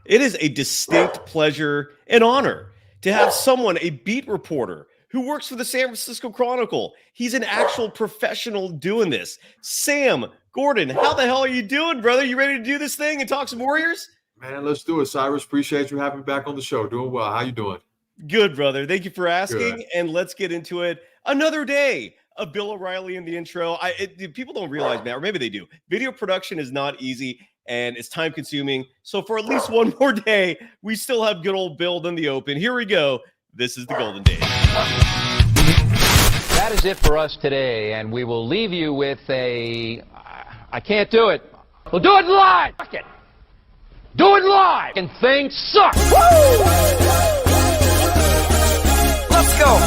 It is a distinct pleasure and honor to have someone, a beat reporter, who works for the San Francisco Chronicle. He's an actual professional doing this. Sam Gordon, how the hell are you doing, brother? You ready to do this thing and talk some Warriors? Man, let's do it, Cyrus. Appreciate you having me back on the show. Doing well. How you doing? Good, brother. Thank you for asking. Good. And let's get into it. Another day of Bill O'Reilly in the intro. People don't realize, man, or maybe they do. Video production is not easy and it's time consuming. So for at least one more day, we still have good old Bill in the open. Here we go. This is the Golden Days. That is it for us today, and we will leave you with I can't do it. We'll do it live. Fuck it. Do it live. And things suck. Woo! Let's go.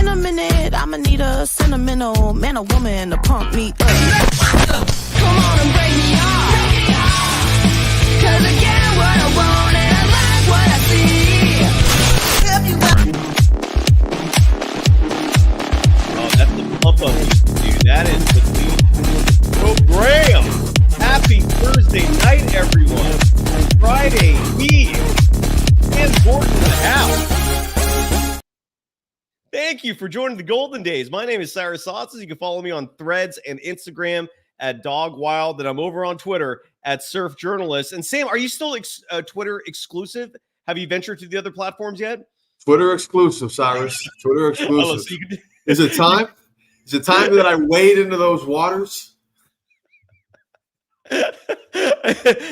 In a minute, I'ma need a sentimental man or woman to pump me up. Come on and break me off. 'Cause I get what I want and I like what I see. Oh, that's the pump up, dude. That is the program. Happy Thursday night, everyone. Friday Eve. And Gordon in the house. Thank you for joining the Golden Days. My name is Cyrus Saatsaz. You can follow me on Threads and Instagram at Dogwild, and I'm over on Twitter at Surf Journalist. And Sam, are you still Twitter exclusive? Have you ventured to the other platforms yet? Twitter exclusive, Cyrus. Twitter exclusive. Is it time? Is it time that I wade into those waters?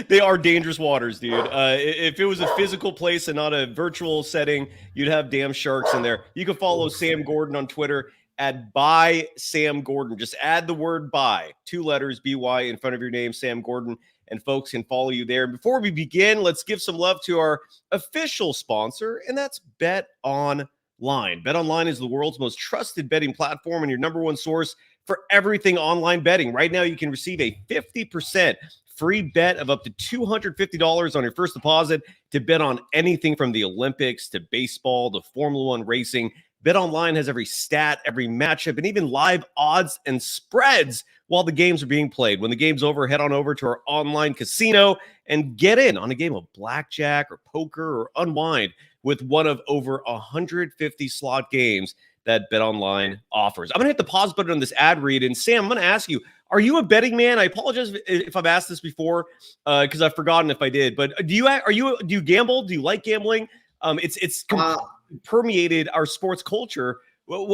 They are dangerous waters, dude. If it was a physical place and not a virtual setting, you'd have damn sharks in there. You can follow Sam Gordon on Twitter at @BySamGordon. Just add the word "by," 2 letters, BY, in front of your name, Sam Gordon, and folks can follow you there. Before we begin, let's give some love to our official sponsor, and that's BetOnline. BetOnline is the world's most trusted betting platform and your number one source for everything online betting. Right now, you can receive a 50% free bet of up to $250 on your first deposit to bet on anything from the Olympics to baseball to Formula One racing. BetOnline has every stat, every matchup, and even live odds and spreads while the games are being played. When the game's over, head on over to our online casino and get in on a game of blackjack or poker or unwind with one of over 150 slot games that BetOnline offers. I'm going to hit the pause button on this ad read. And Sam, I'm going to ask you, are you a betting man? I apologize if I've asked this before because I've forgotten if I did. But do you gamble? Do you like gambling? It's permeated our sports culture.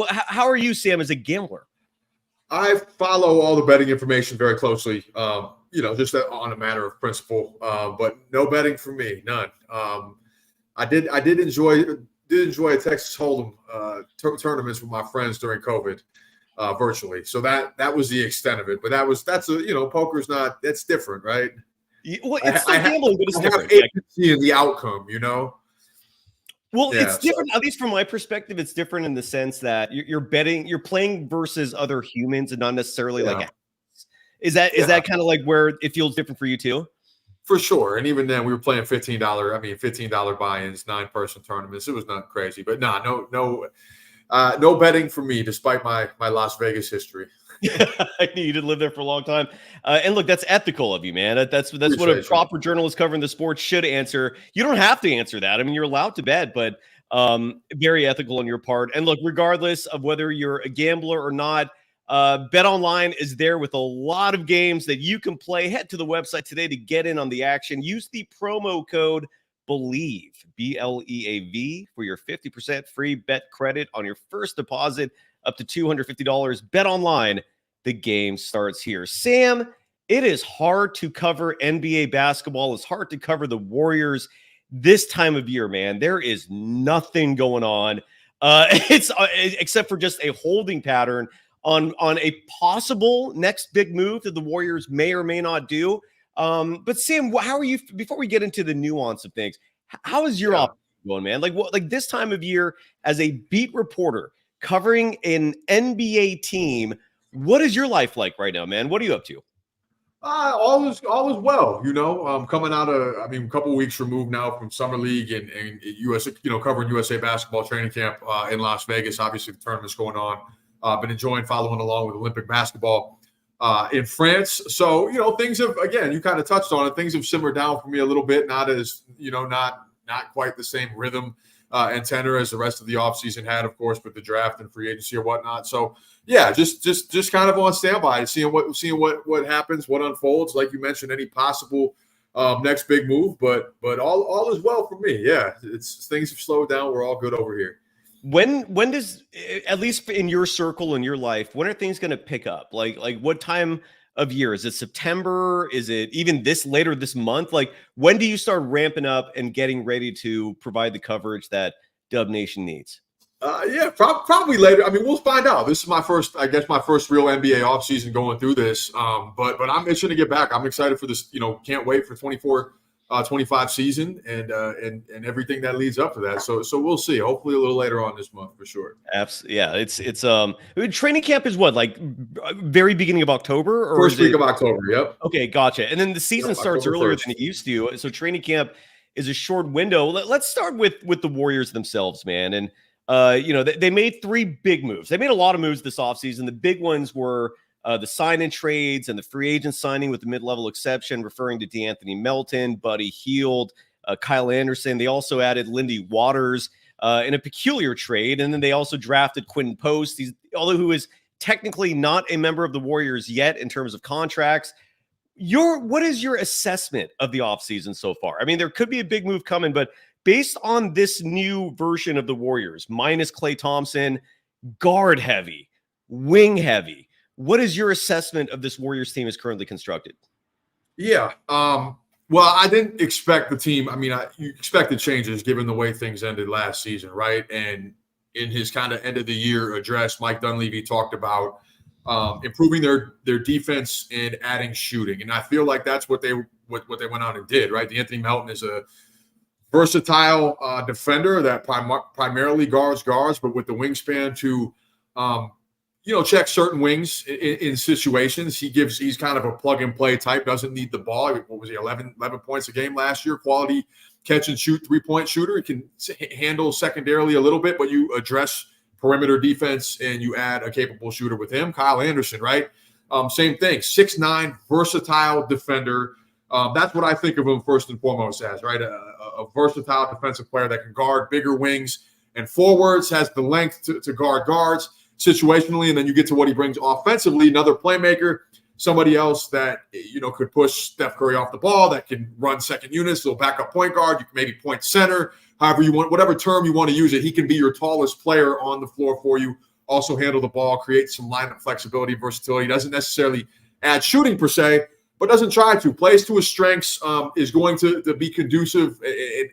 How are you, Sam, as a gambler? I follow all the betting information very closely, just on a matter of principle, but no betting for me, none. I did enjoy a Texas Hold'em tournaments with my friends during COVID, virtually. So that was the extent of it. But poker's not, that's different, right? Well, it's still gambling, but it's different. I have agency in the outcome, Well, yeah, it's different. At least from my perspective, it's different in the sense that you're playing versus other humans, and not necessarily like. Is that kind of like where it feels different for you too? For sure. And even then, we were playing $15 buy-ins, 9-person tournaments. It was not crazy, but no betting for me, despite my Las Vegas history. I knew you did live there for a long time. And look, that's ethical of you, man. That's what a proper journalist covering the sport should answer. You don't have to answer that. I mean, you're allowed to bet, but very ethical on your part. And look, regardless of whether you're a gambler or not, BetOnline is there with a lot of games that you can play. Head to the website today to get in on the action. Use the promo code BELIEVE, BLEAV, for your 50% free bet credit on your first deposit up to $250. BetOnline, the game starts here. Sam, it is hard to cover NBA basketball. It's hard to cover the Warriors this time of year, man. There is nothing going on. It's except for just a holding pattern on a possible next big move that the Warriors may or may not do. But Sam, how are you, before we get into the nuance of things, how is your offseason going, man? Like this time of year as a beat reporter covering an NBA team, what is your life like right now, man? What are you up to? All is well, coming out of, a couple of weeks removed now from Summer League and USA, covering USA basketball training camp in Las Vegas. Obviously the tournament's going on. Been enjoying following along with Olympic basketball. in France. So, things have, again, you kind of touched on it. Things have simmered down for me a little bit, not as, not quite the same rhythm and tenor as the rest of the offseason had, of course, with the draft and free agency or whatnot. So, yeah, just kind of on standby, seeing what happens, what unfolds. Like you mentioned, any possible next big move, but all is well for me. Yeah, it's things have slowed down. We're all good over here. When does, at least in your circle in your life, when are things going to pick up? Like what time of year? Is it September? Is it even later this month? Like, when do you start ramping up and getting ready to provide the coverage that Dub Nation needs? Yeah, probably later. I mean, we'll find out. This is my first real NBA offseason going through this. But I'm itching to get back. I'm excited for this. Can't wait for 24-25 season and everything that leads up to that. So we'll see. Hopefully a little later on this month for sure. Absolutely. Yeah, it's training camp is what, like very beginning of October, or first week of October. Yep. Okay, gotcha. And then the season starts October earlier 1st. than it used to. So training camp is a short window. Let's start with the Warriors themselves, man. And they made 3 big moves. They made a lot of moves this offseason. The big ones were the sign-in trades and the free agent signing with the mid-level exception, referring to DeAnthony Melton, Buddy Hield, Kyle Anderson. They also added Lindy Waters in a peculiar trade. And then they also drafted Quinton Post, although who is technically not a member of the Warriors yet in terms of contracts. What is your assessment of the offseason so far? I mean, there could be a big move coming, but based on this new version of the Warriors, minus Klay Thompson, guard heavy, wing heavy, what is your assessment of this Warriors team as currently constructed? Yeah. Well, I didn't expect the team. I mean, you expected changes given the way things ended last season, right? And in his kind of end of the year address, Mike Dunleavy talked about improving their defense and adding shooting. And I feel like that's what they went out and did, right? DeAnthony Melton is a versatile defender that primarily guards, but with the wingspan to check certain wings in situations. He's kind of a plug and play type, doesn't need the ball. What was he, 11 points a game last year? Quality catch and shoot 3-point shooter. He can handle secondarily a little bit, but you address perimeter defense and you add a capable shooter with him. Kyle Anderson, right? Same thing, 6'9", versatile defender. That's what I think of him first and foremost as, right? A versatile defensive player that can guard bigger wings and forwards, has the length to guard guards situationally, and then you get to what he brings offensively, another playmaker, somebody else that, could push Steph Curry off the ball, that can run second units, so backup point guard, you can maybe point center, however you want, whatever term you want to use it. He can be your tallest player on the floor for you, also handle the ball, create some lineup flexibility, versatility. Doesn't necessarily add shooting per se, but doesn't try to. Plays to his strengths, is going to be conducive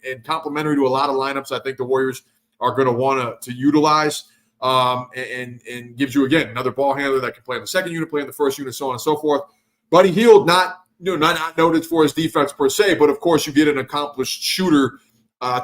and complementary to a lot of lineups I think the Warriors are going to want to utilize. And gives you, again, another ball handler that can play in the second unit, play in the first unit, so on and so forth. Buddy Hield, not noted for his defense per se, but of course you get an accomplished shooter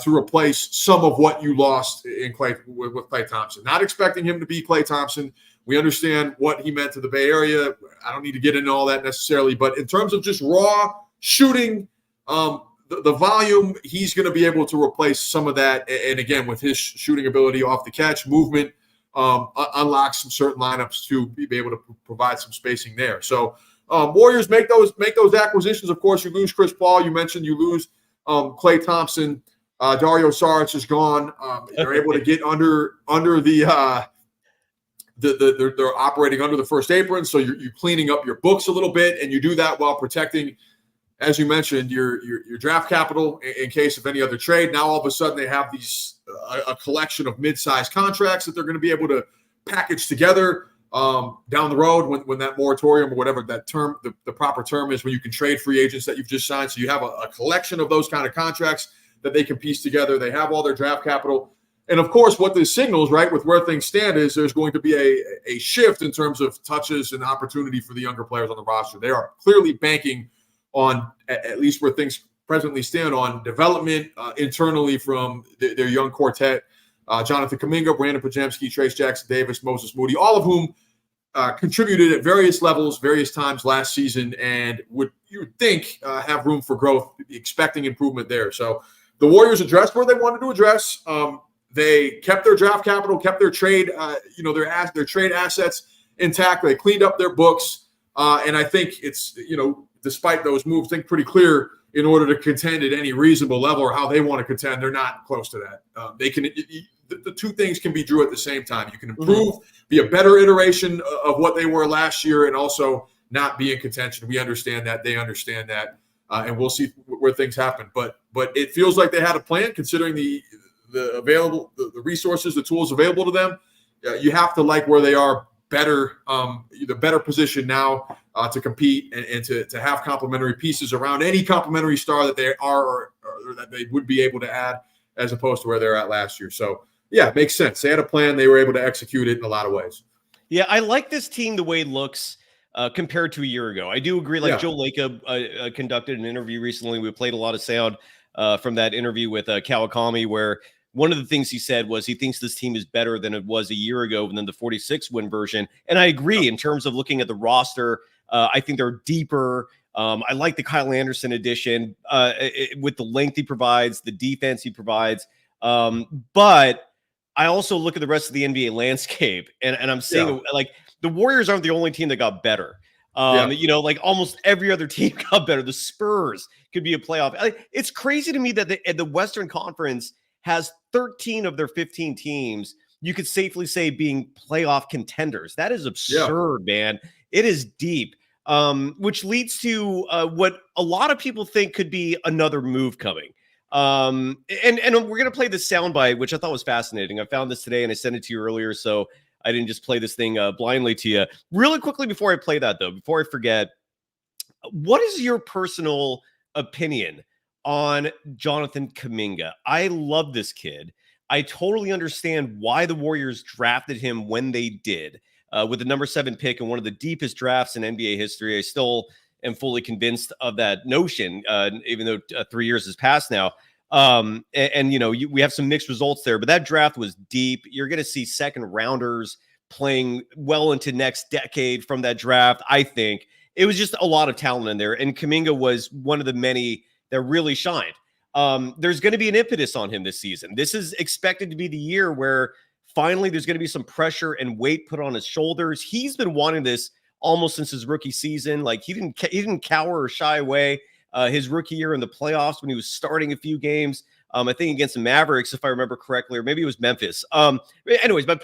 to replace some of what you lost in with Klay Thompson. Not expecting him to be Klay Thompson. We understand what he meant to the Bay Area. I don't need to get into all that necessarily, but in terms of just raw shooting, the volume, he's going to be able to replace some of that. And again, with his shooting ability off the catch, movement, unlock some certain lineups to be able to provide some spacing there. So Warriors make those acquisitions. Of course, you lose Chris Paul. You mentioned you lose Klay Thompson. Dario Saric is gone. They're able to get under the they're operating under the first apron. So you're cleaning up your books a little bit, and you do that while protecting, as you mentioned, your draft capital in case of any other trade. Now all of a sudden they have a collection of mid-sized contracts that they're going to be able to package together down the road when that moratorium or whatever that term, the proper term is, when you can trade free agents that you've just signed. So you have a collection of those kind of contracts that they can piece together. They have all their draft capital. And of course, what this signals, right, with where things stand, is there's going to be a shift in terms of touches and opportunity for the younger players on the roster. They are clearly banking on, at least where things presently stand, on development internally from their young quartet. Jonathan Kaminga, Brandon Pajemski, Trace Jackson-Davis, Moses Moody, all of whom contributed at various levels, various times last season, and you would think have room for growth, expecting improvement there. So the Warriors addressed where they wanted to address. They kept their draft capital, kept their trade, their trade assets intact. They cleaned up their books. And I think it's, despite those moves, I think pretty clear in order to contend at any reasonable level or how they want to contend, they're not close to that. They can. The two things can be true at the same time. You can improve, be a better iteration of what they were last year, and also not be in contention. We understand that. They understand that. And we'll see where things happen. But it feels like they had a plan considering the available, the resources, the tools available to them. You have to like where they are better, the better position now to compete and to have complementary pieces around any complementary star that they are or that they would be able to add as opposed to where they're at last year. So, yeah, it makes sense. They had a plan. They were able to execute it in a lot of ways. Yeah, I like this team the way it looks compared to a year ago. I do agree. Joe Lacob conducted an interview recently. We played a lot of sound from that interview with Kawakami, where one of the things he said was he thinks this team is better than it was a year ago than the 46-win version. And I agree in terms of looking at the roster. I think they're deeper. I like the Kyle Anderson addition with the length he provides, the defense he provides. But I also look at the rest of the NBA landscape, and I'm seeing the Warriors aren't the only team that got better. Almost every other team got better. The Spurs could be a playoff. It's crazy to me that the Western Conference has 13 of their 15 teams, you could safely say, being playoff contenders. That is absurd, man. It is deep, which leads to what a lot of people think could be another move coming. And we're going to play this soundbite, which I thought was fascinating. I found this today and I sent it to you earlier, so I didn't just play this thing blindly to you. Really quickly before I play that, though, before I forget, what is your personal opinion on Jonathan Kaminga? I love this kid. I totally understand why the Warriors drafted him when they did, with the number 7 pick and one of the deepest drafts in NBA history. I still am fully convinced of that notion, even though 3 years has passed now. We have some mixed results there, but that draft was deep. You're going to see second rounders playing well into next decade from that draft. I think it was just a lot of talent in there, and Kaminga was one of the many that really shined. There's going to be an impetus on him this season. This is expected to be the year where finally there's going to be some pressure and weight put on his shoulders. He's been wanting this almost since his rookie season. Like he didn't cower or shy away his rookie year in the playoffs when he was starting a few games. I think against the Mavericks, if I remember correctly, or maybe it was Memphis. Anyways, my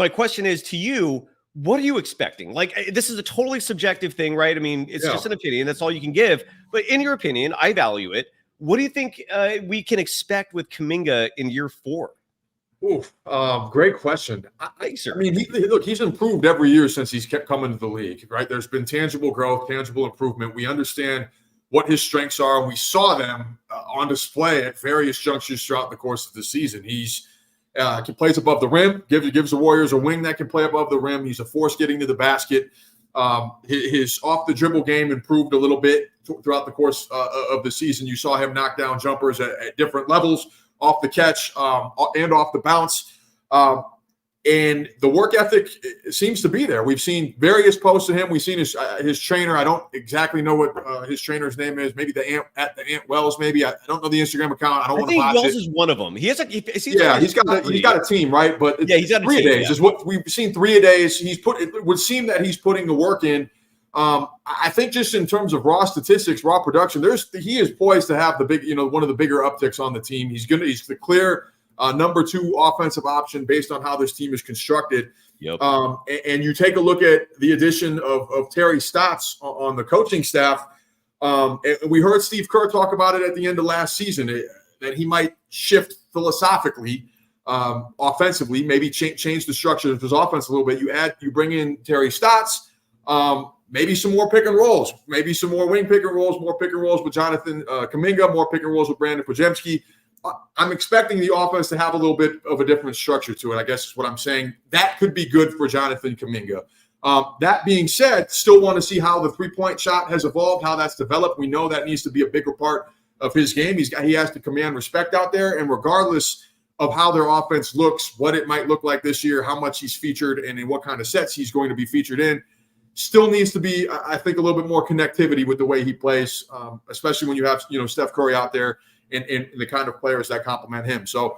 question is to you, what are you expecting? Like, this is a totally subjective thing, right? I mean, it's just an opinion. That's all you can give. But in your opinion, I value it. What do you think we can expect with Kaminga in year 4? Great question. Thanks, sir. I mean, he's improved every year since he's kept coming to the league, right? There's been tangible growth, tangible improvement. We understand what his strengths are, and we saw them on display at various junctures throughout the course of the season. He plays above the rim, gives the Warriors a wing that can play above the rim. He's a force getting to the basket. His off-the-dribble game improved a little bit throughout the course of the season. You saw him knock down jumpers at different levels, off the catch and off the bounce. And the work ethic seems to be there. We've seen various posts of him. We've seen his trainer. I don't exactly know what his trainer's name is. Maybe the Ant Wells. Maybe I don't know the Instagram account. I don't want to botch it. Wells is one of them. He's got a team, right? But he's got 3 a days. Is what we've seen 3 a days. It would seem that he's putting the work in. I think just in terms of raw statistics, raw production, he is poised to have one of the bigger upticks on the team. He's the clear number 2 offensive option based on how this team is constructed. Yep. And you take a look at the addition of Terry Stotts on the coaching staff. And we heard Steve Kerr talk about it at the end of last season, that he might shift philosophically, offensively, maybe change the structure of his offense a little bit. You bring in Terry Stotts, maybe some more pick and rolls, maybe some more wing pick and rolls, more pick and rolls with Jonathan Kaminga, more pick and rolls with Brandon Podziemski. I'm expecting the offense to have a little bit of a different structure to it, I guess is what I'm saying. That could be good for Jonathan Kaminga. That being said, still want to see how the three-point shot has evolved, how that's developed. We know that needs to be a bigger part of his game. He has to command respect out there, and regardless of how their offense looks, what it might look like this year, how much he's featured, and in what kind of sets he's going to be featured in, still needs to be, I think, a little bit more connectivity with the way he plays, especially when you have Steph Curry out there and the kind of players that complement him. So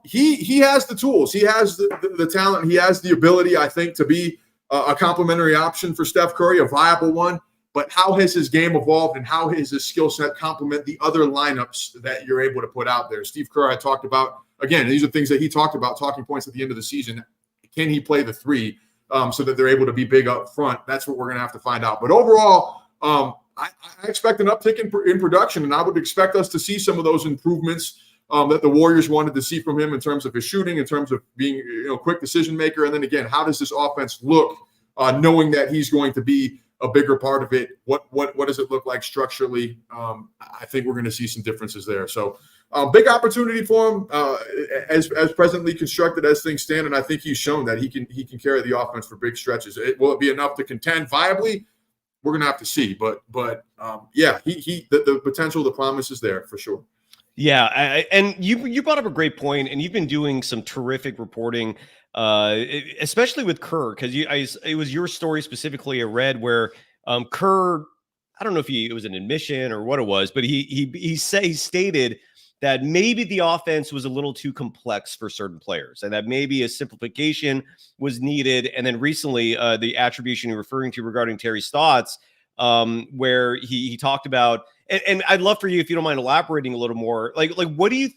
he has the tools, he has the talent, he has the ability, I think, to be a complementary option for Steph Curry, a viable one. But how has his game evolved, and how has his skill set complement the other lineups that you're able to put out there? Steve Kerr, I talked about, again, these are things that he talked about, talking points at the end of the season. Can he play the three so that they're able to be big up front? That's what we're going to have to find out. But overall, I expect an uptick in production, and I would expect us to see some of those improvements that the Warriors wanted to see from him in terms of his shooting, in terms of being quick decision maker. And then again, how does this offense look knowing that he's going to be a bigger part of it? What does it look like structurally? I think we're going to see some differences there. So big opportunity for him as presently constructed as things stand. And I think he's shown that he can carry the offense for big stretches. Will it be enough to contend viably? We're going to have to see. But yeah, the potential, the promise is there for sure. Yeah, and you brought up a great point, and you've been doing some terrific reporting, especially with Kerr, because it was your story specifically I read where Kerr, I don't know if it was an admission or what it was, but he stated that maybe the offense was a little too complex for certain players, and that maybe a simplification was needed. And then recently, the attribution you're referring to regarding Terry Stotts, where he talked about. And I'd love for you, if you don't mind elaborating a little more, like what do you,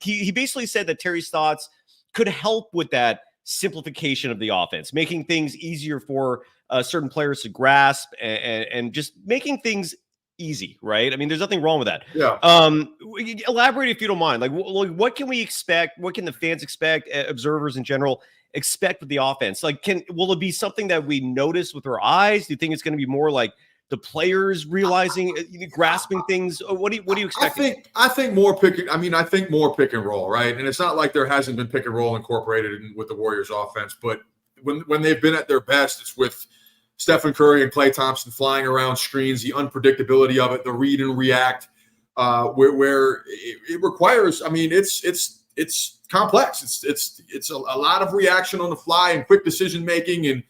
he basically said that Terry Stotts could help with that simplification of the offense, making things easier for certain players to grasp and just making things easy, right? I mean, there's nothing wrong with that. Yeah. Elaborate if you don't mind. Like what can we expect? What can the fans expect, observers in general expect with the offense? Like, will it be something that we notice with our eyes? Do you think it's going to be more like the players realizing, grasping things? What do you expect? I think more pick and roll, right? And it's not like there hasn't been pick and roll incorporated with the Warriors offense, but when they've been at their best, it's with Stephen Curry and Klay Thompson flying around screens, the unpredictability of it, the read and react, where it requires. I mean, it's complex. It's a lot of reaction on the fly and quick decision making and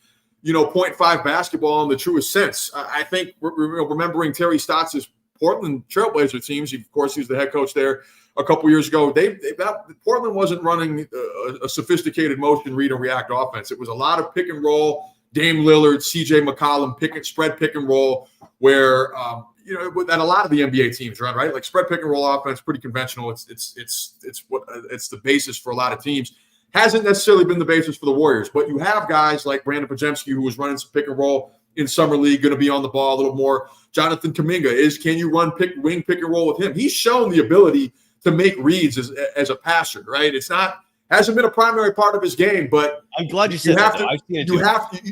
0.5 basketball in the truest sense. I think remembering Terry Stotts' Portland Trailblazer teams, of course, he was the head coach there a couple years ago. Portland wasn't running a sophisticated motion read and react offense. It was a lot of pick and roll, Dame Lillard, CJ McCollum, spread pick and roll, where that a lot of the NBA teams run, right? Like spread pick and roll offense, pretty conventional. It's the basis for a lot of teams. Hasn't necessarily been the basis for the Warriors, but you have guys like Brandon Podziemski, who was running some pick and roll in summer league, going to be on the ball a little more. Jonathan Kaminga can you run wing pick and roll with him? He's shown the ability to make reads as a passer, right? Hasn't been a primary part of his game, but I'm glad you said that. I've seen it too.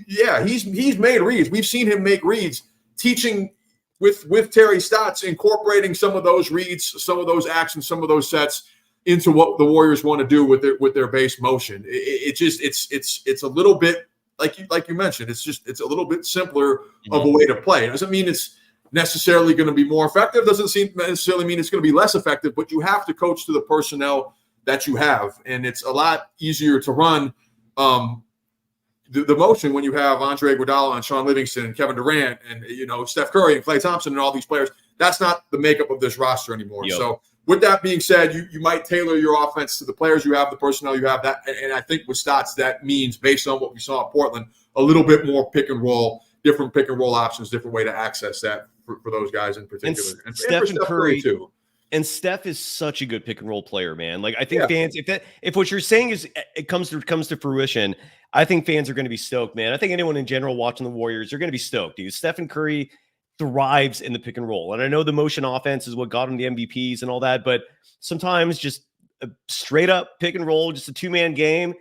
Yeah, he's made reads. We've seen him make reads, teaching with Terry Stotts, incorporating some of those reads, some of those actions, some of those sets into what the Warriors want to do with their base motion. It's a little bit like you mentioned. It's a little bit simpler of a way to play. It doesn't mean it's necessarily going to be more effective. Doesn't necessarily mean it's going to be less effective. But you have to coach to the personnel that you have, and it's a lot easier to run the motion when you have Andre Iguodala and Sean Livingston and Kevin Durant and Steph Curry and Klay Thompson and all these players. That's not the makeup of this roster anymore. Yep. So with that being said, you might tailor your offense to the players you have, the personnel you have. And I think with Stotts, that means, based on what we saw at Portland, a little bit more pick and roll, different pick and roll options, different way to access that for those guys in particular. And Steph and Curry too. And Steph is such a good pick and roll player, man. Like I think fans, if what you're saying is it comes to fruition, I think fans are going to be stoked, man. I think anyone in general watching the Warriors are going to be stoked, dude. Stephen Curry thrives in the pick and roll. And I know the motion offense is what got him the MVPs and all that, but sometimes just a straight up pick and roll, just a two-man game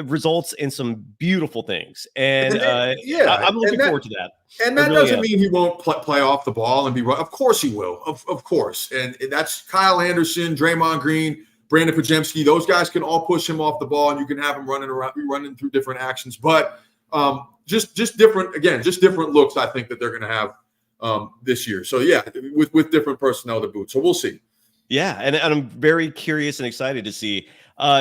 results in some beautiful things. And I'm looking forward to that. And that really doesn't mean he won't play off the ball and be right. Of course he will. Of course. And that's Kyle Anderson, Draymond Green, Brandon Podziemski. Those guys can all push him off the ball, and you can have him running through different actions. But just different looks I think that they're going to have this year. So yeah, with different personnel to boot. So we'll see. Yeah, and I'm very curious and excited to see.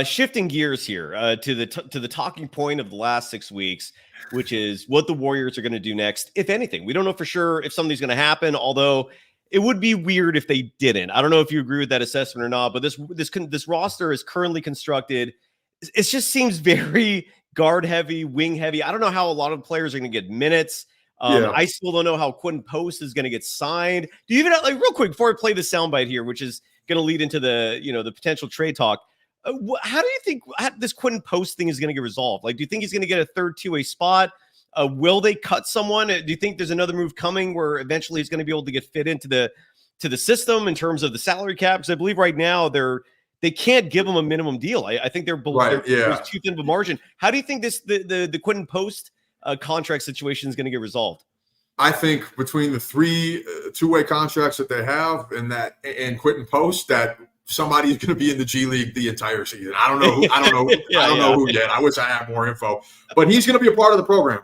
Shifting gears here to the talking point of the last 6 weeks, which is what the Warriors are going to do next, if anything. We don't know for sure if something's going to happen, although it would be weird if they didn't. I don't know if you agree with that assessment or not, but this roster is currently constructed. It just seems very guard heavy, wing heavy. I don't know how a lot of players are going to get minutes. I still don't know how Quinton Post is going to get signed. Do you even like real quick before I play the soundbite here, which is going to lead into the the potential trade talk? How do you think this Quinton Post thing is going to get resolved? Like, do you think he's going to get a third two-way spot? Will they cut someone? Do you think there's another move coming where eventually he's going to be able to get fit into the system in terms of the salary cap? Because I believe right now they can't give him a minimum deal. I think they're below there's too thin of a margin. How do you think the Quinton Post contract situation is going to get resolved? I think between the three two-way contracts that they have and Quinton Post, that somebody is going to be in the G League the entire season. I don't know who. I don't know. I don't know who yet. I wish I had more info, but he's going to be a part of the program.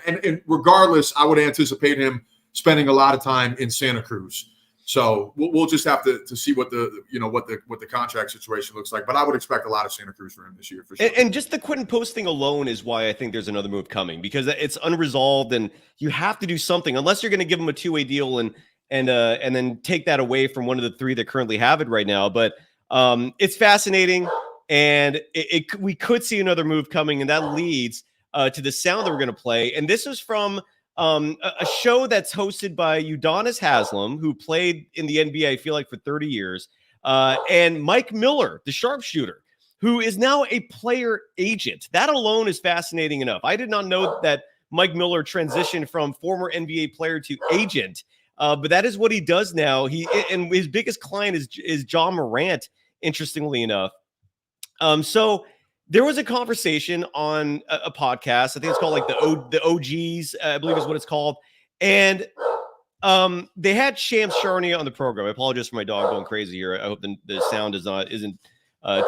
And regardless, I would anticipate him spending a lot of time in Santa Cruz. So we'll just have to see what the contract situation looks like. But I would expect a lot of Santa Cruz for him this year for sure. And just the Quinton Post thing alone is why I think there's another move coming, because it's unresolved and you have to do something unless you're going to give him a two-way deal and then take that away from one of the three that currently have it right now. But it's fascinating, and we could see another move coming, and that leads to the sound that we're going to play. And this is from a show that's hosted by Udonis Haslem, who played in the NBA, I feel like, for 30 years, and Mike Miller, the sharpshooter, who is now a player agent. That alone is fascinating enough. I did not know that Mike Miller transitioned from former NBA player to agent. But that is what he does now. And his biggest client is John Morant, interestingly enough. So there was a conversation on a podcast. I think it's called like the OGs, I believe is what it's called. And they had Shams Charania on the program. I apologize for my dog going crazy here. I hope the sound isn't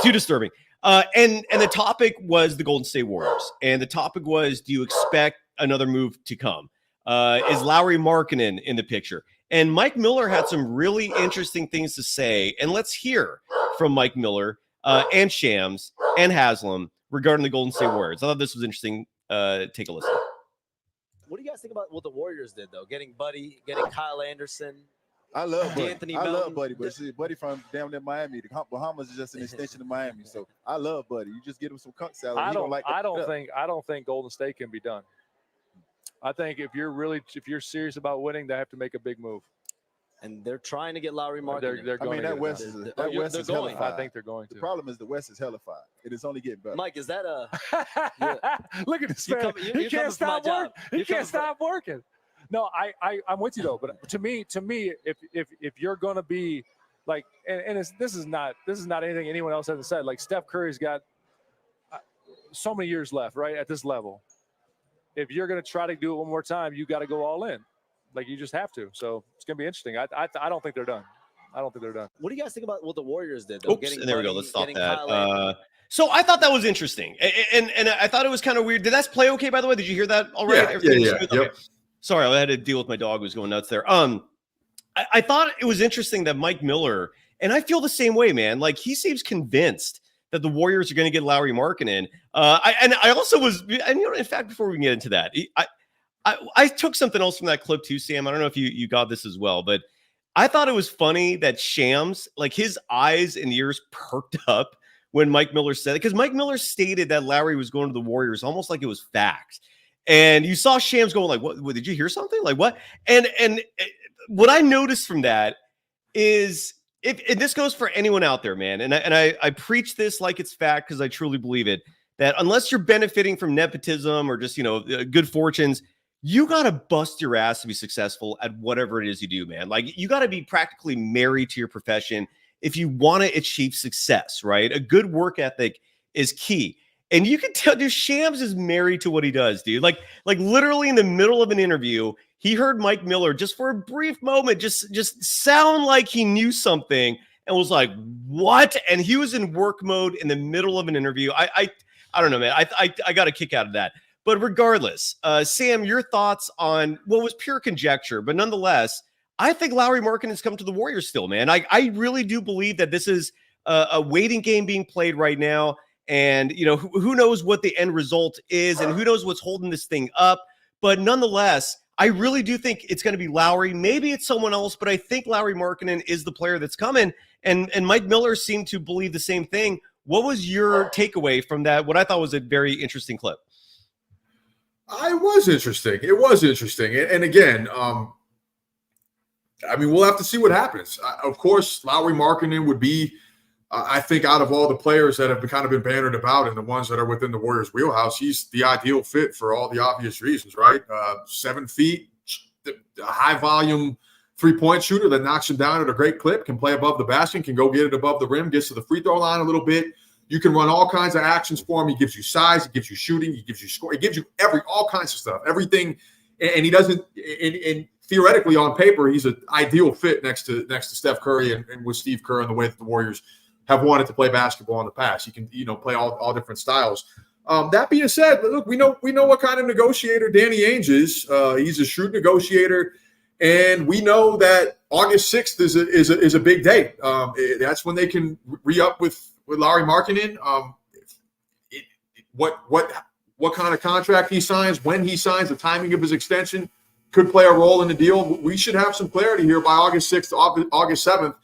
too disturbing. And the topic was the Golden State Warriors. And the topic was, do you expect another move to come? Is Lauri Markkanen in the picture? And Mike Miller had some really interesting things to say. And let's hear from Mike Miller and Shams and Haslem regarding the Golden State Warriors. I thought this was interesting. Take a listen. What do you guys think about what the Warriors did, though? Getting Buddy, getting Kyle Anderson. I love Buddy. Anthony I Melton. love Buddy, but see, Buddy from down there Miami. The Bahamas is just an extension of Miami. So I love Buddy. You just get him some cunt salad. I don't think Golden State can be done. I think if you're serious about winning, they have to make a big move. And they're trying to get Loud Markkanen. They're going. That West is hellified. I think they're going to. The problem is the West is hellified. It is only getting better. Mike, is that a? Look at this man. He can't stop working. He can't stop working. No, I'm with you though. But to me, if you're going to be like, and this is not anything anyone else hasn't said. Like Steph Curry's got so many years left, right, at this level. If you're going to try to do it one more time, you got to go all in. Like you just have to. So it's going to be interesting. I don't think they're done. I don't think they're done. What do you guys think about what the Warriors did? Though? Oops, and there we go. Let's stop that. So I thought that was interesting, and I thought it was kind of weird. Did that play okay? By the way, did you hear that already? Yeah. Okay. Yep. Sorry, I had to deal with my dog who was going nuts there. I thought it was interesting that Mike Miller, and I feel the same way, man. Like he seems convinced that the Warriors are going to get Lauri Markkanen. I also was, and in fact, before we can get into that, I took something else from that clip too, Sam. I don't know if you got this as well, but I thought it was funny that Shams, like his eyes and ears perked up when Mike Miller said it, because Mike Miller stated that Lauri was going to the Warriors almost like it was fact. And you saw Shams going like, what did you hear something? Like what? And what I noticed from that is, if this goes for anyone out there, man, and I preach this like it's fact because I truly believe it, that unless you're benefiting from nepotism or just, good fortunes, you got to bust your ass to be successful at whatever it is you do, man. Like you got to be practically married to your profession if you want to achieve success, right? A good work ethic is key. And you can tell, dude, Shams is married to what he does, dude. Like literally in the middle of an interview, he heard Mike Miller just for a brief moment, just sound like he knew something and was like, what? And he was in work mode in the middle of an interview. I don't know, man. I got a kick out of that. But regardless, Sam, your thoughts on what was pure conjecture, but nonetheless, I think Lauri Markkanen's come to the Warriors still, man. I really do believe that this is a waiting game being played right now. And, who knows what the end result is and who knows what's holding this thing up. But nonetheless, I really do think it's going to be Lauri. Maybe it's someone else, but I think Lauri Markkanen is the player that's coming. And Mike Miller seemed to believe the same thing What was your takeaway from that? What I thought was a very interesting clip. It was interesting. It was interesting. And again, I mean, we'll have to see what happens. Of course, Lauri Markkanen would be, I think, out of all the players that have kind of been bannered about and the ones that are within the Warriors' wheelhouse, he's the ideal fit for all the obvious reasons, right? 7 feet, a high-volume three-point shooter that knocks him down at a great clip, can play above the basket, can go get it above the rim, gets to the free throw line a little bit. You can run all kinds of actions for him. He gives you size, he gives you shooting, he gives you score, he gives you all kinds of stuff, everything. And he doesn't. And theoretically, on paper, he's an ideal fit next to Steph Curry and with Steve Kerr and the way that the Warriors have wanted to play basketball in the past. He can play all different styles. That being said, look, we know what kind of negotiator Danny Ainge is. He's a shrewd negotiator. And we know that August 6th is a big day. That's when they can re-up with Lauri Markkanen. What kind of contract he signs, when he signs, the timing of his extension could play a role in the deal. We should have some clarity here by August 6th, August 7th.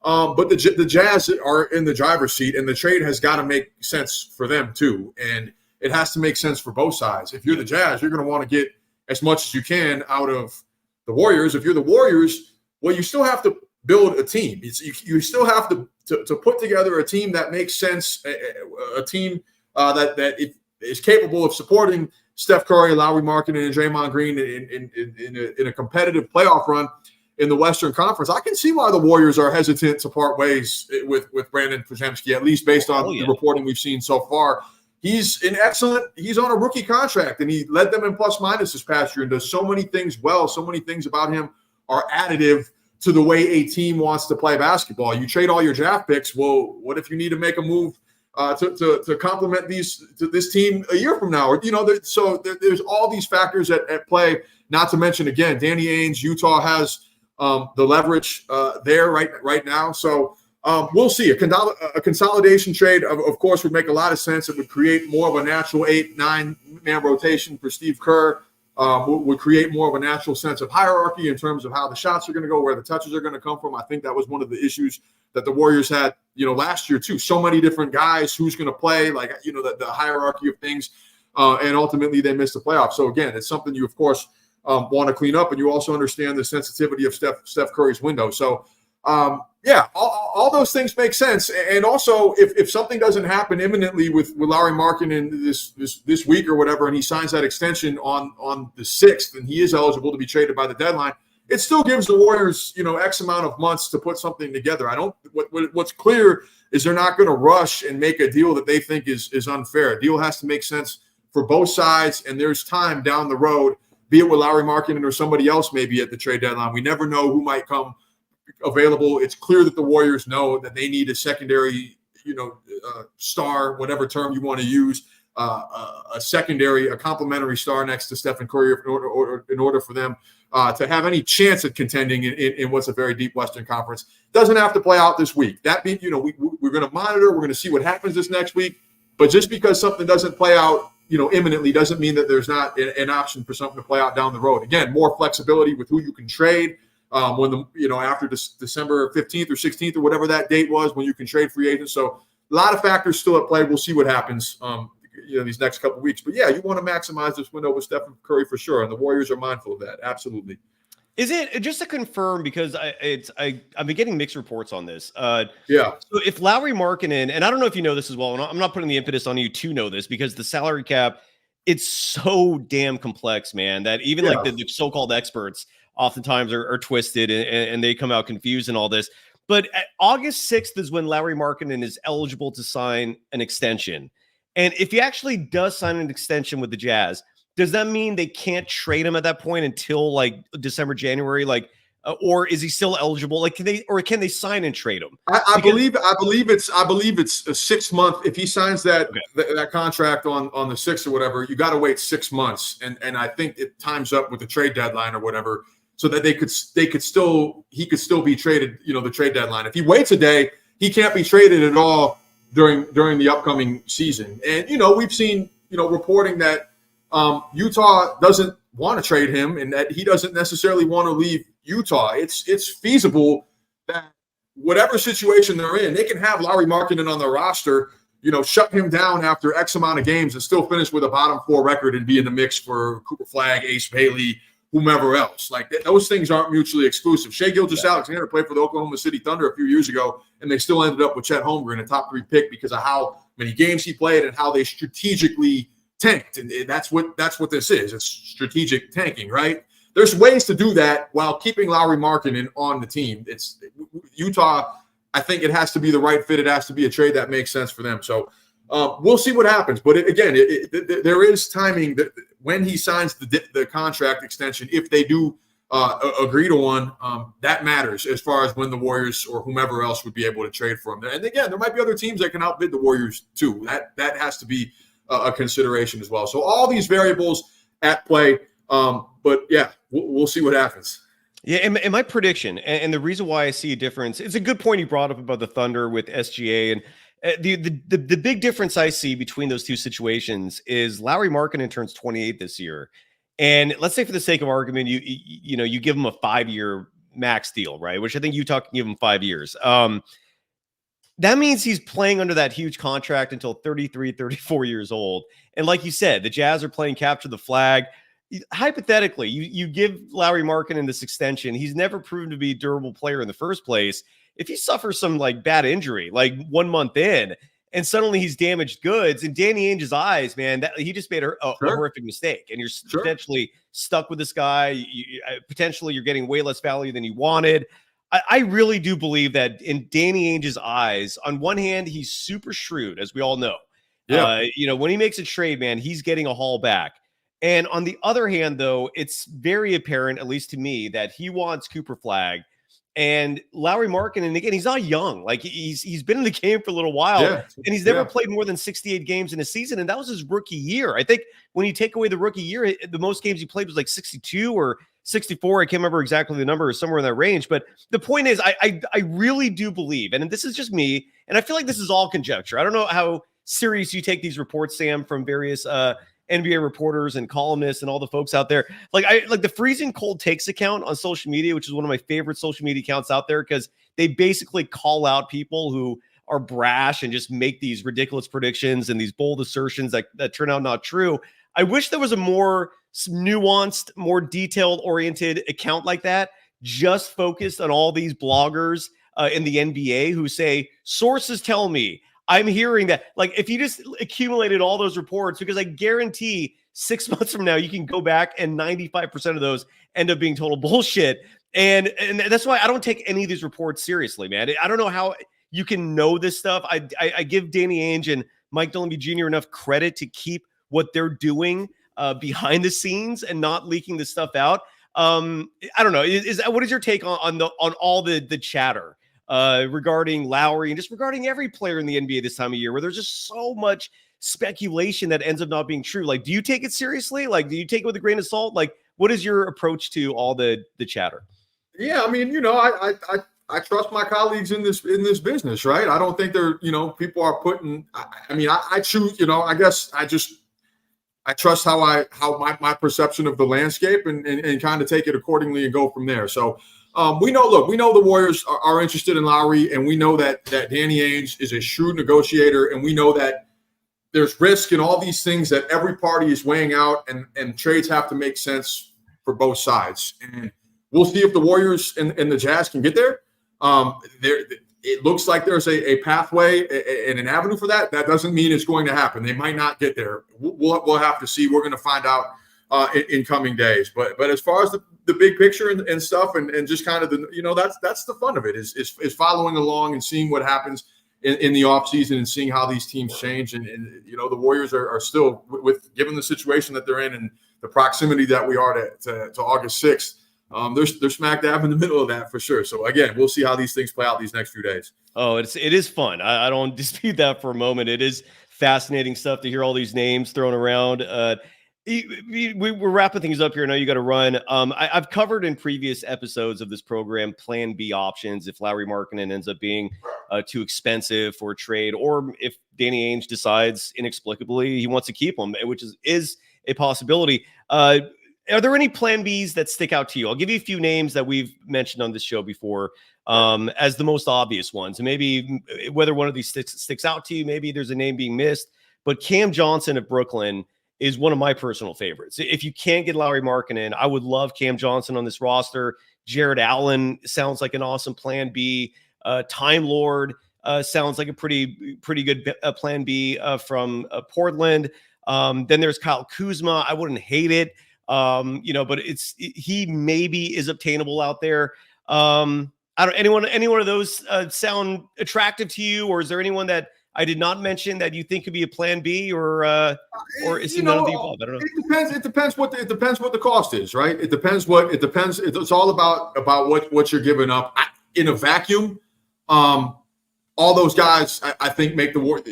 But the Jazz are in the driver's seat, and the trade has got to make sense for them too. And it has to make sense for both sides. If you're the Jazz, you're going to want to get as much as you can out of the Warriors. If you're the Warriors, well, you still have to build a team. You still have to put together a team that makes sense, a team that is capable of supporting Steph Curry, Lauri Markkanen, and Draymond Green in a competitive playoff run in the Western Conference. I can see why the Warriors are hesitant to part ways with Brandon Podziemski, at least based on the reporting we've seen so far. He's on a rookie contract, and he led them in plus minus this past year and does so many things well. So many things about him are additive to the way a team wants to play basketball. You trade all your draft picks. Well, what if you need to make a move to complement this team a year from now? So there's all these factors at play, not to mention, again, Danny Ainge, Utah has the leverage there right now. So we'll see. A consolidation trade, of course, would make a lot of sense. It would create more of a natural 8-9 man rotation for Steve Kerr. Would create more of a natural sense of hierarchy in terms of how the shots are going to go, where the touches are going to come from. I think that was one of the issues that the Warriors had, last year too. So many different guys, who's going to play, the hierarchy of things, and ultimately they missed the playoffs. So again, it's something you, of course, want to clean up, and you also understand the sensitivity of Steph Curry's window. So all those things make sense. And also, if something doesn't happen imminently with Lauri Markkanen this week or whatever, and he signs that extension on the 6th, and he is eligible to be traded by the deadline, it still gives the Warriors, X amount of months to put something together. What's clear is they're not going to rush and make a deal that they think is unfair. A deal has to make sense for both sides, and there's time down the road, be it with Lauri Markkanen or somebody else maybe at the trade deadline. We never know who might come available. It's clear that the Warriors know that they need a secondary, star, whatever term you want to use, a complementary star next to Stephen Curry in order for them to have any chance at contending in what's a very deep Western Conference. Doesn't have to play out this week. That means, we're going to monitor. We're going to see what happens this next week. But just because something doesn't play out, imminently, doesn't mean that there's not an option for something to play out down the road. Again, more flexibility with who you can trade. After December 15th or 16th or whatever that date was, when you can trade free agents. So a lot of factors still at play. We'll see what happens, these next couple of weeks. But yeah, you want to maximize this window with Stephen Curry for sure, and the Warriors are mindful of that. Absolutely. Is it just to confirm, because I've been getting mixed reports on this. So if Lauri Markkanen, and I don't know if you know this as well, and I'm not putting the impetus on you to know this, because the salary cap, it's so damn complex, man, that even like the so-called experts oftentimes are twisted and they come out confused and all this. But August 6th is when Lauri Markkanen is eligible to sign an extension. And if he actually does sign an extension with the Jazz, does that mean they can't trade him at that point until like December, January? Or is he still eligible? Can they sign and trade him? I believe it's a 6 month. If he signs that contract on the 6th or whatever, you got to wait 6 months. And I think it times up with the trade deadline or whatever, so that he could still be traded, the trade deadline. If he waits a day, he can't be traded at all during the upcoming season. And, we've seen, reporting that Utah doesn't want to trade him and that he doesn't necessarily want to leave Utah. It's feasible that whatever situation they're in, they can have Lauri Markkanen on their roster shut him down after X amount of games and still finish with a bottom 4 record and be in the mix for Cooper Flagg, Ace Bailey, whomever else. Like those things aren't mutually exclusive. Shai Gilgeous-Alexander played for the Oklahoma City Thunder a few years ago, and they still ended up with Chet Holmgren, a top 3 pick, because of how many games he played and how they strategically tanked. And that's what this is. It's strategic tanking, right? There's ways to do that while keeping Lauri Markkanen on the team. It's Utah. I think it has to be the right fit. It has to be a trade that makes sense for them. So we'll see what happens. But there is timing that when he signs the contract extension, if they do agree to one, that matters as far as when the Warriors or whomever else would be able to trade for him. And again, there might be other teams that can outbid the Warriors too. That has to be a consideration as well. So all these variables at play. But yeah, we'll see what happens. Yeah, and my prediction, and the reason why I see a difference, it's a good point you brought up about the Thunder with SGA, and the big difference I see between those two situations is Lauri Markkanen turns 28 this year, and let's say for the sake of argument, you give him a 5-year max deal, right? Which I think Utah can give him 5 years. That means he's playing under that huge contract until 33, 34 years old, and like you said, the Jazz are playing capture the flag. Hypothetically, you give Lauri Markkanen this extension. He's never proven to be a durable player in the first place. If he suffers some bad injury, 1 month in, and suddenly he's damaged goods, in Danny Ainge's eyes, man, he just made a horrific mistake, and you're potentially stuck with this guy. Potentially, you're getting way less value than you wanted. I really do believe that in Danny Ainge's eyes, on one hand, he's super shrewd, as we all know. Yeah. When he makes a trade, man, he's getting a haul back. And on the other hand, though, it's very apparent, at least to me, that he wants Cooper Flagg and Lauri Markkanen. Again, he's not young. He's been in the game for a little while, and he's never played more than 68 games in a season, and that was his rookie year. I think when you take away the rookie year, the most games he played was 62 or 64. I can't remember exactly the number, or somewhere in that range. But the point is, I really do believe, and this is just me, and I feel like this is all conjecture. I don't know how serious you take these reports, Sam, from various NBA reporters and columnists and all the folks out there. Like the Freezing Cold Takes account on social media, which is one of my favorite social media accounts out there, because they basically call out people who are brash and just make these ridiculous predictions and these bold assertions that turn out not true. I wish there was a more nuanced, more detailed oriented account like that, just focused on all these bloggers in the NBA who say, sources tell me. I'm hearing that. If you just accumulated all those reports, because I guarantee 6 months from now, you can go back and 95% of those end up being total bullshit. And that's why I don't take any of these reports seriously, man. I don't know how you can know this stuff. I give Danny Ainge and Mike Dunleavy Jr. enough credit to keep what they're doing behind the scenes and not leaking this stuff out. I don't know. What is your take on all the chatter regarding Lauri and just regarding every player in the NBA this time of year, where there's just so much speculation that ends up not being true? Do you take it seriously? Do you take it with a grain of salt? What is your approach to all the chatter? Yeah, I mean, I trust my colleagues in this business, right? I don't think they're, people are putting. I choose, I guess I trust how my perception of the landscape and kind of take it accordingly and go from there. So. We know the Warriors are interested in Lauri, and we know that Danny Ainge is a shrewd negotiator, and we know that there's risk and all these things that every party is weighing out, and trades have to make sense for both sides. And we'll see if the Warriors and the Jazz can get there. It looks like there's a pathway and an avenue for that. That doesn't mean it's going to happen. They might not get there. We'll have to see. We're going to find out in coming days. But as far as the big picture and stuff and just kind of that's the fun of it is following along and seeing what happens in the offseason and seeing how these teams change. And the Warriors are still, with given the situation that they're in and the proximity that we are to August 6th, they're smack dab in the middle of that for sure. So again, we'll see how these things play out these next few days. Oh, it is fun. I don't dispute that for a moment. It is fascinating stuff to hear all these names thrown around. We're wrapping things up here. I know you got to run. I've covered in previous episodes of this program Plan B options if Lauri Markkanen ends up being too expensive for a trade, or if Danny Ainge decides inexplicably he wants to keep him, which is a possibility. Are there any Plan Bs that stick out to you? I'll give you a few names that we've mentioned on this show before. as the most obvious ones. And maybe whether one of these sticks out to you, maybe there's a name being missed. But Cam Johnson of Brooklyn is one of my personal favorites. If you can't get Lauri Markkanen, I would love Cam Johnson on this roster. Jared Allen sounds like an awesome plan B. Time Lord sounds like a pretty good plan B from Portland. Then there's Kyle Kuzma. I wouldn't hate it, but he maybe is obtainable out there. I don't. Any one of those sound attractive to you, or is there anyone that I did not mention that you think could be a plan B, or is it none of the above? I don't know. It depends. It depends what the cost is, right? It depends. It's all about what you're giving up in a vacuum. All those guys, I think,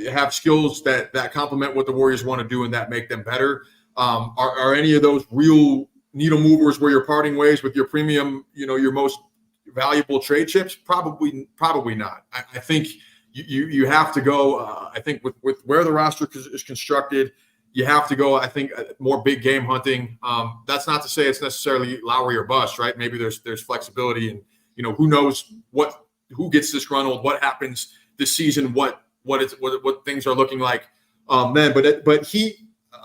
have skills that complement what the Warriors want to do and that make them better. Are any of those real needle movers where you're parting ways with your premium, your most valuable trade chips? Probably not. I think you have to go. I think with where the roster is constructed, you have to go. I think more big game hunting. That's not to say it's necessarily Lauri or bust, right? Maybe there's flexibility, and who knows who gets disgruntled, what happens this season, what things are looking like then. But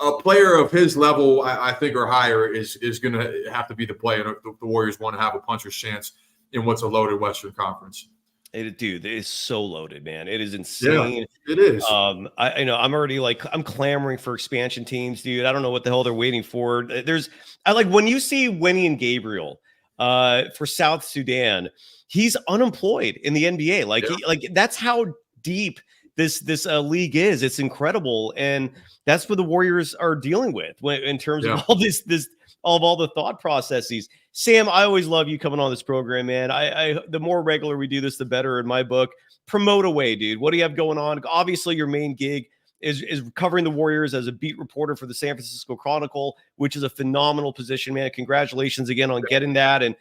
a player of his level, I think, or higher is going to have to be the player the Warriors want to have a puncher's chance in what's a loaded Western Conference. Dude, it is so loaded, man. It is insane. Yeah, it is. I'm already I'm clamoring for expansion teams, dude. I don't know what the hell they're waiting for. I like when you see Winnie and Gabriel for South Sudan. He's unemployed in the NBA. That's how deep this league is. It's incredible, and that's what the Warriors are dealing with in terms of all all the thought processes. Sam, I always love you coming on this program, man. The more regular we do this, the better in my book. Promote away, dude. What do you have going on? Obviously, your main gig is covering the Warriors as a beat reporter for the San Francisco Chronicle, which is a phenomenal position, man. Congratulations again on getting that. And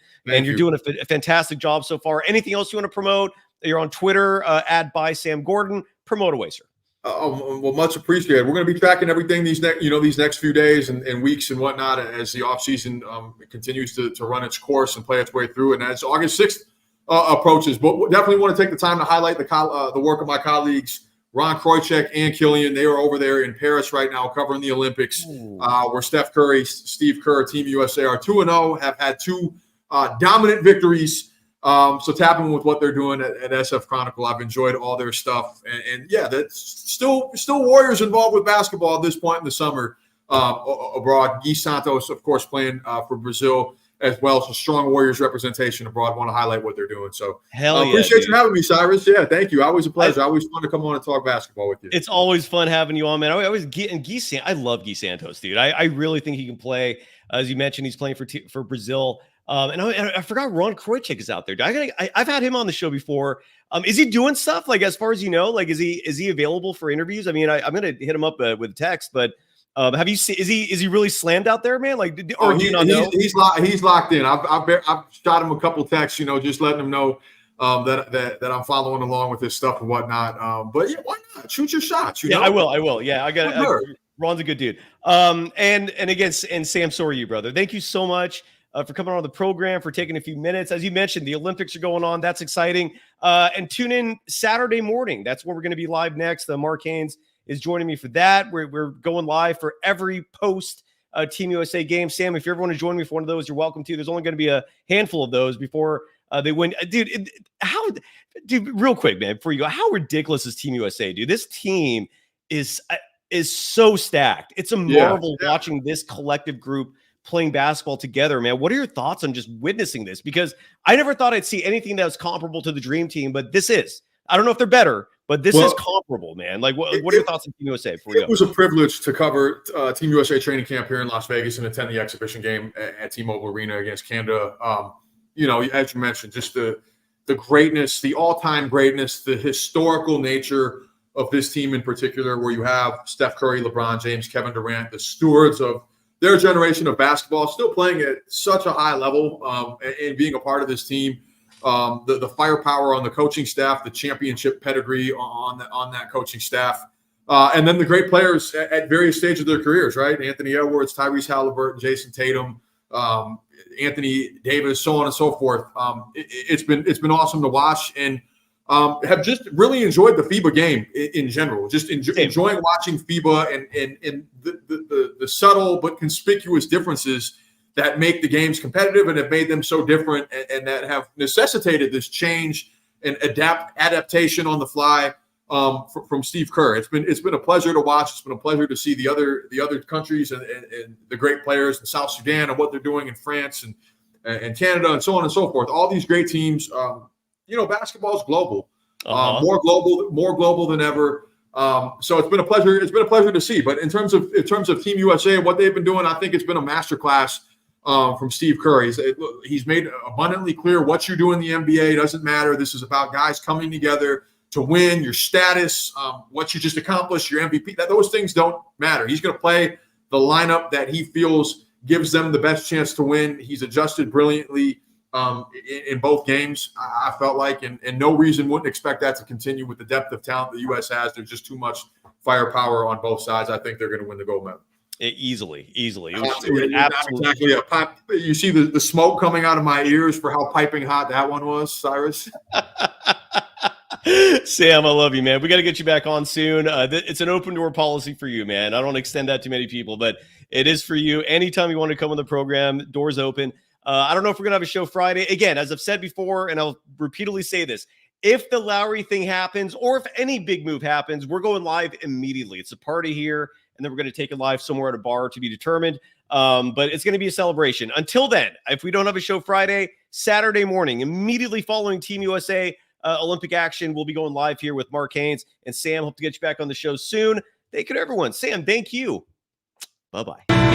you're doing a fantastic job so far. Anything else you want to promote? You're on Twitter, @BySamGordon. Promote away, sir. Well, much appreciated. We're going to be tracking everything these next few days and weeks and whatnot as the offseason continues to run its course and play its way through. And as August 6th approaches, but we'll definitely want to take the time to highlight the work of my colleagues, Ron Kroichek and Killian. They are over there in Paris right now covering the Olympics, where Steph Curry, Steve Kerr, Team USA are 2-0, have had two dominant victories. So tapping with what they're doing at SF Chronicle, I've enjoyed all their stuff, and that's still Warriors involved with basketball at this point in the summer abroad. Gui Santos, of course, playing for Brazil as well. So strong Warriors representation abroad. Want to highlight what they're doing. So appreciate you having me, Cyrus. Yeah, thank you. Always a pleasure. Always fun to come on and talk basketball with you. It's always fun having you on, man. I love Gui Santos, dude. I really think he can play. As you mentioned, he's playing for Brazil. And I forgot Ron Kroichek is out there. I've had him on the show before. Is he doing stuff as far as you know? Is he available for interviews? I mean, I'm gonna hit him up with a text, but have you seen? Is he really slammed out there, man? Do you not know? He's locked in. I've shot him a couple texts, just letting him know that I'm following along with this stuff and whatnot. But yeah, why not? Shoot your shots. I will. Yeah, I got. Ron's a good dude. And again, and Sam, so are you, brother. Thank you so much for coming on the program, for taking a few minutes. As you mentioned, the Olympics are going on. That's exciting. And tune in Saturday morning. That's where we're going to be live next. Mark Haynes is joining me for that. We're going live for every post Team USA game. Sam, if you ever want to join me for one of those, you're welcome to. There's only going to be a handful of those before they win. Dude, real quick, man, before you go, how ridiculous is Team USA, dude? This team is so stacked. It's a marvel watching this collective group playing basketball together, man. What are your thoughts on just witnessing this? Because I never thought I'd see anything that was comparable to the Dream Team, but this is. I don't know if they're better, but this is comparable, man. What are your thoughts on Team USA? It was a privilege to cover Team USA training camp here in Las Vegas and attend the exhibition game at T-Mobile Arena against Canada. As you mentioned, just the greatness, the all-time greatness, the historical nature of this team in particular, where you have Steph Curry, LeBron James, Kevin Durant, the stewards of their generation of basketball, still playing at such a high level and being a part of this team. The firepower on the coaching staff, the championship pedigree on that coaching staff, and then the great players at various stages of their careers, right? Anthony Edwards, Tyrese Halliburton, Jason Tatum. Anthony Davis, so on and so forth. It's been awesome to watch, and have just really enjoyed the FIBA game in general. Just enjoying watching FIBA and the subtle but conspicuous differences that make the games competitive and have made them so different, and that have necessitated this change and adaptation on the fly from Steve Kerr. It's been a pleasure to watch. It's been a pleasure to see the other countries and the great players in South Sudan and what they're doing in France and Canada and so on and so forth. All these great teams. Basketball is global, more global than ever. So it's been a pleasure. It's been a pleasure to see. But in terms of Team USA and what they've been doing, I think it's been a masterclass from Steve Kerr. He's made abundantly clear what you do in the NBA doesn't matter. This is about guys coming together to win. Your status, what you just accomplished, your MVP, those things don't matter. He's going to play the lineup that he feels gives them the best chance to win. He's adjusted brilliantly in both games, I felt like, and no reason wouldn't expect that to continue with the depth of talent the U.S. has. There's just too much firepower on both sides. I think they're going to win the gold medal. Easily. It was Exactly. You see the smoke coming out of my ears for how piping hot that one was, Cyrus. Sam, I love you, man. We got to get you back on soon. It's an open door policy for you, man. I don't extend that to many people, but it is for you. Anytime you want to come on the program, doors open. I don't know if we're going to have a show Friday. Again, as I've said before, and I'll repeatedly say this, if the Lauri thing happens or if any big move happens, we're going live immediately. It's a party here, and then we're going to take it live somewhere at a bar to be determined. But it's going to be a celebration. Until then, if we don't have a show Friday, Saturday morning, immediately following Team USA Olympic action, we'll be going live here with Mark Haynes and Sam. Hope to get you back on the show soon. Thank you to everyone. Sam, thank you. Bye-bye.